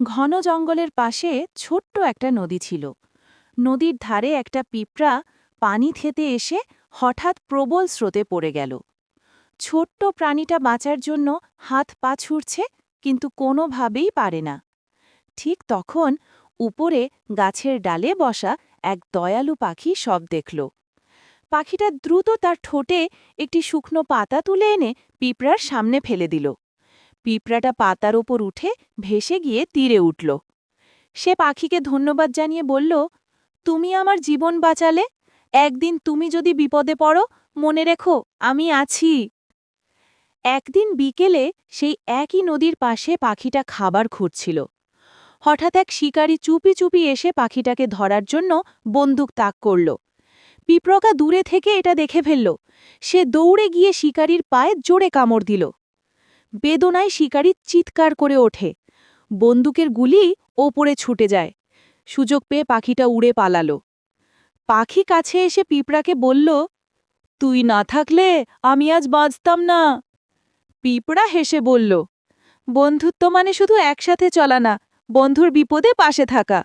ঘন জঙ্গলের পাশে ছোট্ট একটা নদী ছিল। নদীর ধারে একটা পিঁপড়া পানি খেতে এসে হঠাৎ প্রবল স্রোতে পড়ে গেল। ছোট্ট প্রাণীটা বাঁচার জন্য হাত পা ছুড়ছে, কিন্তু কোনোভাবেই পারে না। ঠিক তখন উপরে গাছের ডালে বসা এক দয়ালু পাখি সব দেখল। পাখিটা দ্রুত তার ঠোঁটে একটি শুকনো পাতা তুলে এনে পিঁপড়ার সামনে ফেলে দিল। পিঁপড়াটা পাতার ওপর উঠে ভেসে গিয়ে তীরে উঠল। সে পাখিকে ধন্যবাদ জানিয়ে বলল, তুমি আমার জীবন বাঁচালে। একদিন তুমি যদি বিপদে পড়ো, মনে রেখো আমি আছি। একদিন বিকেলে সেই একই নদীর পাশে পাখিটা খাবার খুঁজছিল। হঠাৎ এক শিকারী চুপি চুপি এসে পাখিটাকে ধরার জন্য বন্দুক তাক করল। পিঁপড়া দূরে থেকে এটা দেখে ফেলল। সে দৌড়ে গিয়ে শিকারীর পায়ে জোরে কামড় দিল। বেদনায় শিকারী চিৎকার করে ওঠে। বন্দুকের গুলি ওপরে ছুটে যায়। সুযোগ পেয়ে পাখিটা উড়ে পালালো। পাখি কাছে এসে পিঁপড়াকে বলল, তুই না থাকলে আমি আজ বাঁচতাম না। পিঁপড়া হেসে বলল, বন্ধুত্ব মানে শুধু একসাথে চলা না, বন্ধুর বিপদে পাশে থাকা।